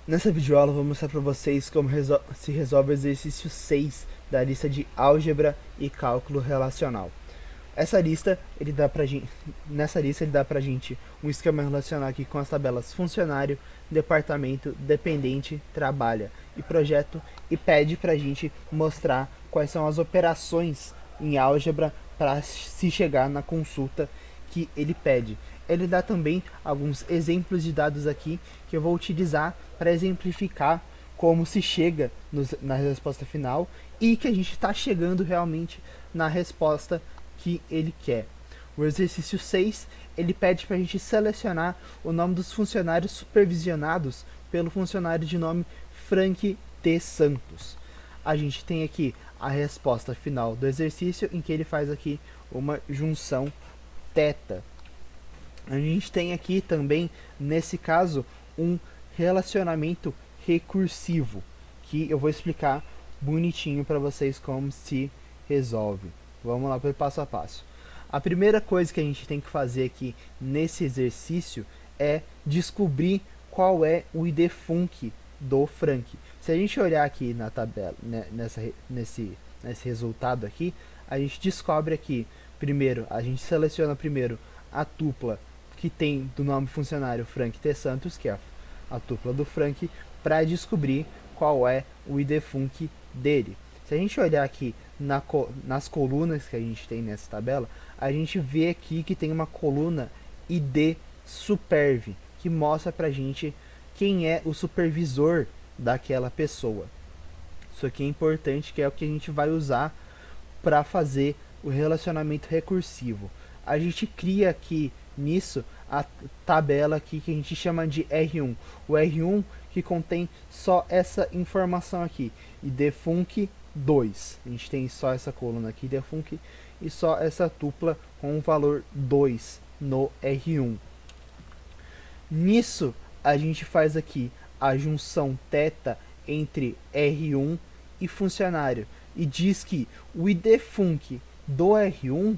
Nessa videoaula eu vou mostrar para vocês como se resolve o exercício 6 da lista de álgebra e cálculo relacional. Essa lista, nessa lista ele dá pra gente um esquema relacional aqui com as tabelas funcionário, departamento, dependente, trabalha e projeto, e pede pra gente mostrar quais são as operações em álgebra para se chegar na consulta que ele pede. Ele dá também alguns exemplos de dados aqui que eu vou utilizar para exemplificar como se chega na resposta final e que a gente está chegando realmente na resposta que ele quer. O exercício 6, ele pede para a gente selecionar o nome dos funcionários supervisionados pelo funcionário de nome Frank T. Santos. A gente tem aqui a resposta final do exercício, em que ele faz aqui uma junção θ. A gente tem aqui também, nesse caso, um relacionamento recursivo, que eu vou explicar bonitinho para vocês como se resolve. Vamos lá para o passo a passo. A primeira coisa que a gente tem que fazer aqui nesse exercício é descobrir qual é o id_func do Frank. Se a gente olhar aqui na tabela, né, nesse resultado aqui, a gente descobre aqui, primeiro, a gente seleciona primeiro a tupla que tem do nome funcionário Frank T. Santos, que é a tupla do Frank, para descobrir qual é o id_func dele. Se a gente olhar aqui nas colunas que a gente tem nessa tabela, a gente vê aqui que tem uma coluna id_superv, que mostra pra gente quem é o supervisor daquela pessoa. Isso aqui é importante, que é o que a gente vai usar para fazer o relacionamento recursivo. A gente cria aqui nisso a tabela aqui que a gente chama de R1. O R1 que contém só essa informação aqui, id_func 2. A gente tem só essa coluna aqui, id_func, e só essa tupla com o valor 2 no R1. Nisso, a gente faz aqui a junção θ entre R1 e funcionário, e diz que o id_func do R1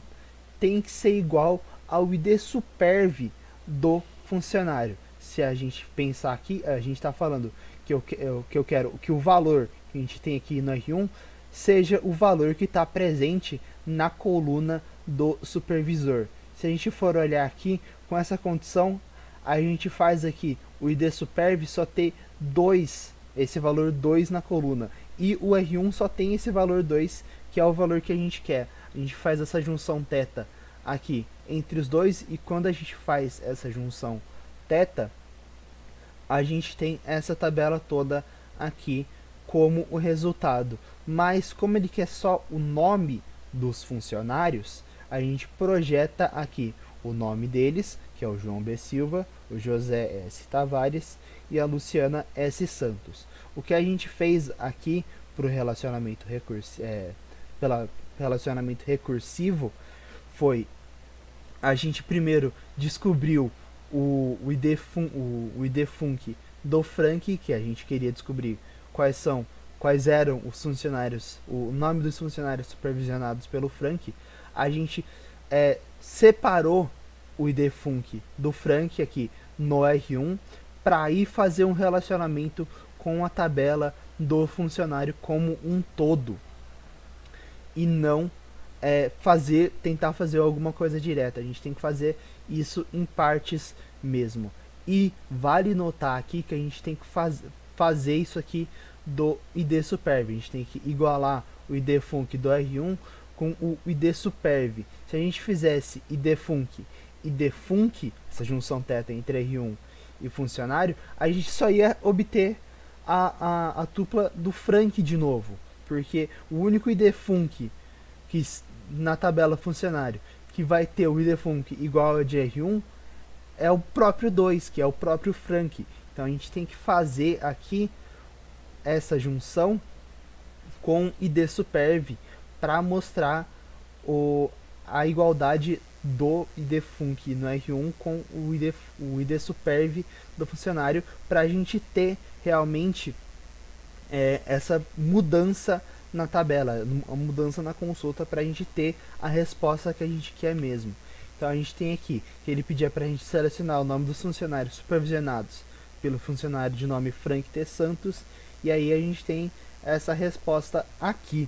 tem que ser igual ao id_superv do funcionário. Se a gente pensar aqui, a gente está falando que eu quero que o valor que a gente tem aqui no R1 seja o valor que está presente na coluna do supervisor. Se a gente for olhar aqui, com essa condição, a gente faz aqui o id_superv só ter 2, esse valor 2 na coluna, e o R1 só tem esse valor 2, que é o valor que a gente quer. A gente faz essa junção θ aqui entre os dois, e quando a gente faz essa junção θ, a gente tem essa tabela toda aqui como o resultado. Mas como ele quer só o nome dos funcionários, a gente projeta aqui o nome deles, que é o João B. Silva, o José S. Tavares e a Luciana S. Santos. O que a gente fez aqui para o relacionamento recursivo foi: a gente primeiro descobriu o id_func do Frank, que a gente queria descobrir quais eram os funcionários, o nome dos funcionários supervisionados pelo Frank. A gente separou o id_func do Frank aqui no R1 para ir fazer um relacionamento com a tabela do funcionário como um todo, e não tentar fazer alguma coisa direta. A gente tem que fazer isso em partes mesmo. E vale notar aqui que a gente tem que fazer isso aqui do id_superv. A gente tem que igualar o id_func do R1 com o id_superv. Se a gente fizesse id_func, essa junção θ entre R1 e funcionário, a gente só ia obter a tupla do Frank de novo, porque o único id_func que na tabela funcionário que vai ter o id_func igual ao de R1 é o próprio 2, que é o próprio Frank. Então a gente tem que fazer aqui essa junção com id_superv para mostrar a igualdade do id_func no R1 com o id_superv do funcionário, para a gente ter realmente essa mudança na tabela, a mudança na consulta, para a gente ter a resposta que a gente quer mesmo. Então a gente tem aqui que ele pedia para a gente selecionar o nome dos funcionários supervisionados pelo funcionário de nome Frank T. Santos, e aí a gente tem essa resposta aqui.